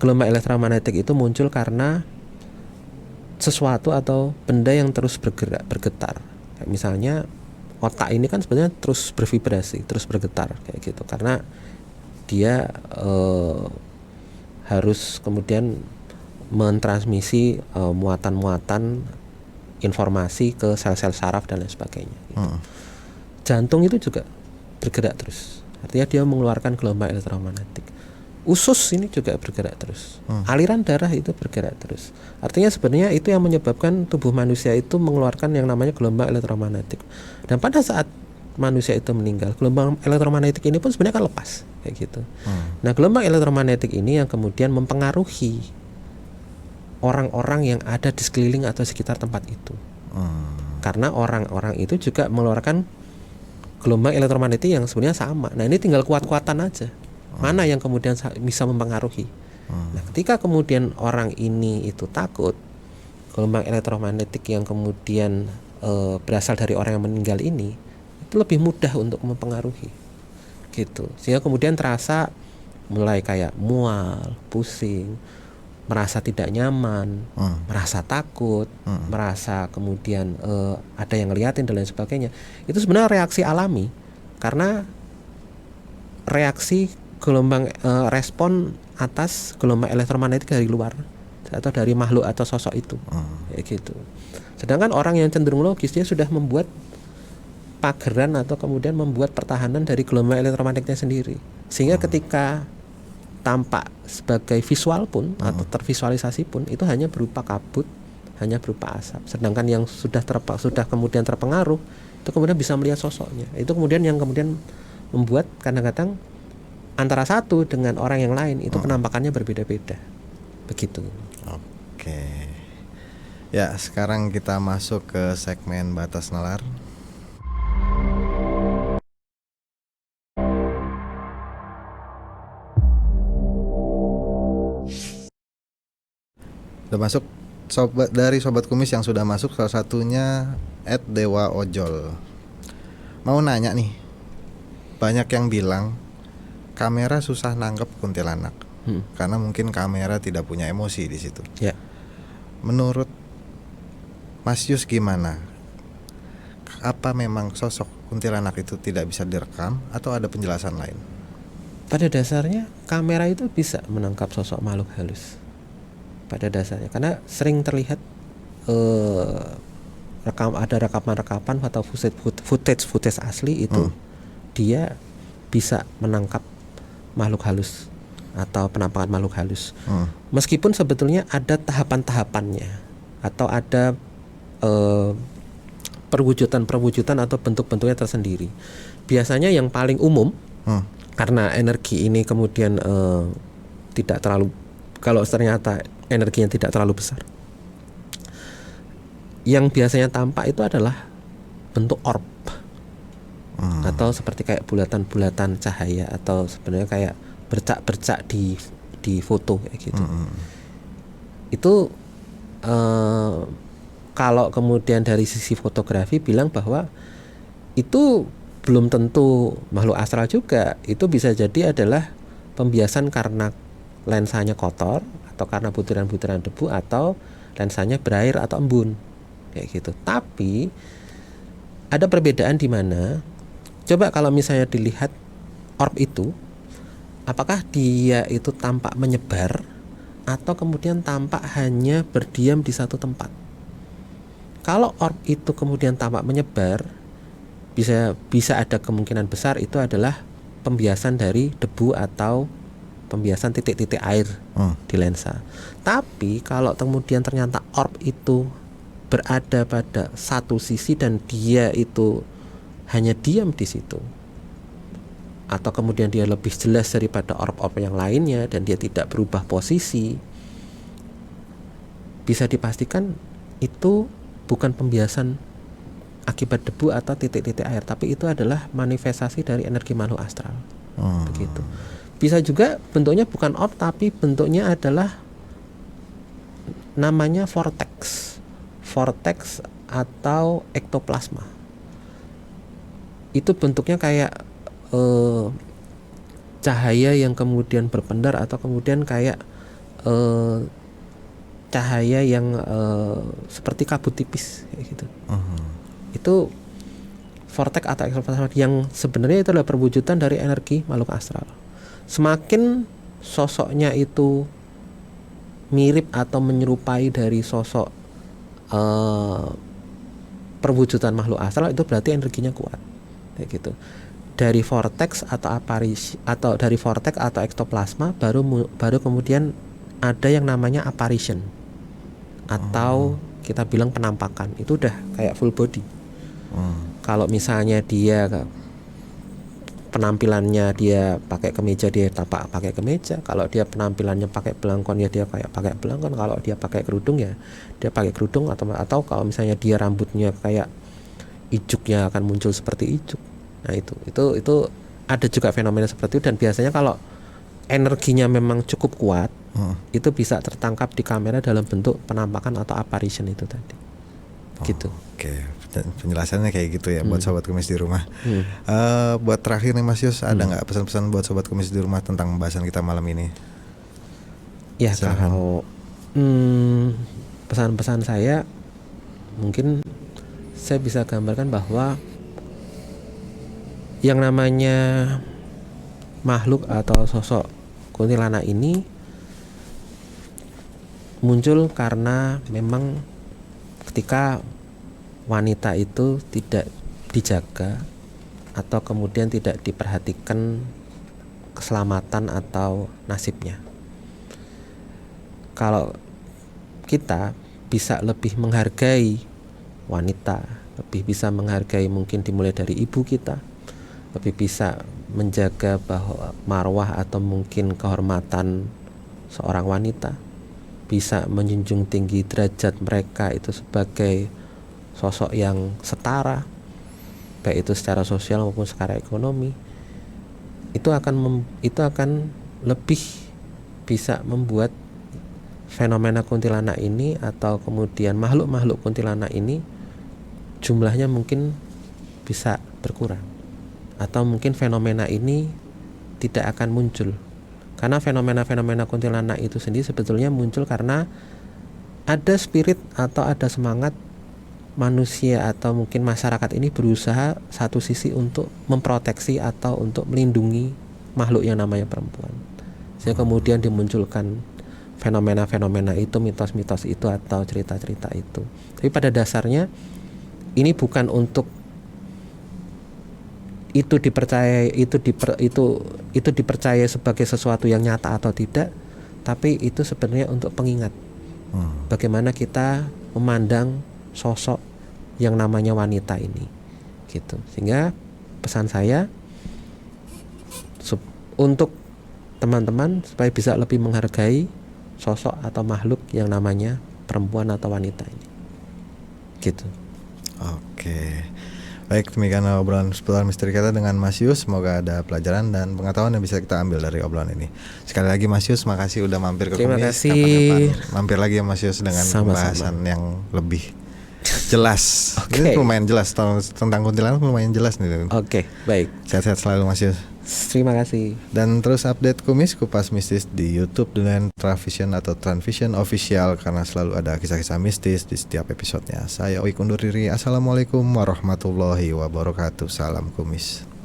Gelombang elektromagnetik itu muncul karena sesuatu atau benda yang terus bergetar. Kayak misalnya otak ini kan sebenarnya terus bervibrasi, terus bergetar kayak gitu, karena dia harus kemudian mentransmisi muatan-muatan informasi ke sel-sel saraf dan lain sebagainya gitu. Jantung itu juga bergerak terus, artinya dia mengeluarkan gelombang elektromagnetik. Usus ini juga bergerak terus, aliran darah itu bergerak terus. Artinya sebenarnya itu yang menyebabkan tubuh manusia itu mengeluarkan yang namanya gelombang elektromagnetik. Dan pada saat manusia itu meninggal, gelombang elektromagnetik ini pun sebenarnya kan lepas kayak gitu. Nah gelombang elektromagnetik ini yang kemudian mempengaruhi orang-orang yang ada di sekeliling atau sekitar tempat itu. Karena orang-orang itu juga mengeluarkan gelombang elektromagnetik yang sebenarnya sama. Nah ini tinggal kuat-kuatan aja, mana yang kemudian bisa mempengaruhi. Nah ketika kemudian orang ini itu takut, gelombang elektromagnetik yang kemudian berasal dari orang yang meninggal ini itu lebih mudah untuk mempengaruhi gitu, sehingga kemudian terasa mulai kayak mual, pusing, merasa tidak nyaman, merasa takut, merasa kemudian ada yang ngeliatin dan lain sebagainya. Itu sebenarnya reaksi alami karena reaksi gelombang respon atas gelombang elektromagnetik dari luar atau dari makhluk atau sosok itu, kayak gitu. Sedangkan orang yang cenderung logis dia sudah membuat pageran atau kemudian membuat pertahanan dari gelombang elektromagnetiknya sendiri, sehingga ketika tampak sebagai visual pun atau tervisualisasi pun itu hanya berupa kabut, hanya berupa asap. Sedangkan yang sudah kemudian terpengaruh itu kemudian bisa melihat sosoknya. Itu kemudian yang kemudian membuat kadang-kadang antara satu dengan orang yang lain itu penampakannya berbeda-beda. Begitu. Oke. Ya, sekarang kita masuk ke segmen batas nalar. Udah masuk dari sobat kumis yang sudah masuk, salah satunya @dewaojol. Mau nanya nih, banyak yang bilang kamera susah nangkep kuntilanak karena mungkin kamera tidak punya emosi di situ. Menurut Mas Yus gimana? Apa memang sosok kuntilanak itu tidak bisa direkam atau ada penjelasan lain? Pada dasarnya kamera itu bisa menangkap sosok makhluk halus. Pada dasarnya, karena sering terlihat ada rekapan atau footage asli itu dia bisa menangkap makhluk halus atau penampakan makhluk halus. Meskipun sebetulnya ada tahapan-tahapannya atau ada perwujudan atau bentuk-bentuknya tersendiri. Biasanya yang paling umum karena energi ini kemudian tidak terlalu, kalau ternyata energinya tidak terlalu besar, yang biasanya tampak itu adalah bentuk orb atau seperti kayak bulatan-bulatan cahaya atau sebenarnya kayak bercak-bercak di foto kayak gitu. Itu kalau kemudian dari sisi fotografi bilang bahwa itu belum tentu makhluk astral juga, itu bisa jadi adalah pembiasan karena lensanya kotor atau karena butiran-butiran debu atau lensanya berair atau embun kayak gitu. Tapi ada perbedaan di mana coba kalau misalnya dilihat orb itu, apakah dia itu tampak menyebar atau kemudian tampak hanya berdiam di satu tempat. Kalau orb itu kemudian tampak menyebar, bisa ada kemungkinan besar itu adalah pembiasan dari debu atau pembiasan titik-titik air di lensa. Tapi kalau kemudian ternyata orb itu berada pada satu sisi dan dia itu hanya diam di situ, atau kemudian dia lebih jelas daripada orb-orb yang lainnya dan dia tidak berubah posisi, bisa dipastikan itu bukan pembiasan akibat debu atau titik-titik air, tapi itu adalah manifestasi dari energi makhluk astral. Begitu. Bisa juga bentuknya bukan orb tapi bentuknya adalah namanya vortex atau ektoplasma. Itu bentuknya kayak cahaya yang kemudian berpendar atau kemudian kayak cahaya yang seperti kabut tipis kayak gitu. Itu vortex atau ektoplasma yang sebenarnya itu adalah perwujudan dari energi makhluk astral. Semakin sosoknya itu mirip atau menyerupai dari sosok perwujudan makhluk astral, itu berarti energinya kuat kayak gitu. Dari vortex atau aparisi atau dari vortex atau ektoplasma baru kemudian ada yang namanya apparition atau kita bilang penampakan. Itu udah kayak full body. Kalau misalnya dia penampilannya dia pakai kemeja, dia tampak pakai kemeja. Kalau dia penampilannya pakai belangkon, ya dia kayak pakai belangkon. Kalau dia pakai kerudung, ya dia pakai kerudung. Atau kalau misalnya dia rambutnya kayak ijuknya akan muncul seperti ijuk. Nah itu ada juga fenomena seperti itu, dan biasanya kalau energinya memang cukup kuat, itu bisa tertangkap di kamera dalam bentuk penampakan atau apparition itu tadi. Gitu. Oke, penjelasannya kayak gitu ya buat sobat kumis di rumah. Buat terakhir nih Mas Yus, ada nggak pesan-pesan buat sobat kumis di rumah tentang pembahasan kita malam ini? Ya, kalau pesan-pesan saya mungkin saya bisa gambarkan bahwa yang namanya makhluk atau sosok kuntilanak ini muncul karena memang ketika wanita itu tidak dijaga atau kemudian tidak diperhatikan keselamatan atau nasibnya. Kalau kita bisa lebih menghargai wanita, lebih bisa menghargai mungkin dimulai dari ibu kita, lebih bisa menjaga bahwa marwah atau mungkin kehormatan seorang wanita, bisa menjunjung tinggi derajat mereka itu sebagai sosok yang setara, baik itu secara sosial maupun secara ekonomi, itu akan lebih bisa membuat fenomena kuntilanak ini atau kemudian makhluk-makhluk kuntilanak ini jumlahnya mungkin bisa berkurang, atau mungkin fenomena ini tidak akan muncul. Karena fenomena-fenomena kuntilanak itu sendiri sebetulnya muncul karena ada spirit atau ada semangat manusia atau mungkin masyarakat ini berusaha satu sisi untuk memproteksi atau untuk melindungi makhluk yang namanya perempuan. Sehingga kemudian dimunculkan fenomena-fenomena itu, mitos-mitos itu atau cerita-cerita itu. Tapi pada dasarnya ini bukan untuk itu dipercaya itu dipercaya sebagai sesuatu yang nyata atau tidak, tapi itu sebenarnya untuk pengingat bagaimana kita memandang sosok yang namanya wanita ini, gitu. Sehingga pesan saya untuk teman-teman supaya bisa lebih menghargai sosok atau makhluk yang namanya perempuan atau wanita ini, gitu. Oke. Baik, demikian obrolan seputar misteri kita dengan Mas Yus. Semoga ada pelajaran dan pengetahuan yang bisa kita ambil dari obrolan ini. Sekali lagi Mas Yus, makasih udah mampir ke Terima Kumis. kasih. Kapan-kapan mampir lagi ya Mas Yus dengan pembahasan yang lebih jelas. Ini lumayan jelas tentang kuntilanak, lumayan jelas nih. Oke, baik. Sehat-sehat selalu Mas Yus. Terima kasih. Dan terus update Kumis Kupas Mistis di YouTube dengan Travision atau Transvision Official, karena selalu ada kisah-kisah mistis di setiap episodenya. Saya Oik undur diri. Assalamualaikum warahmatullahi wabarakatuh. Salam Kumis.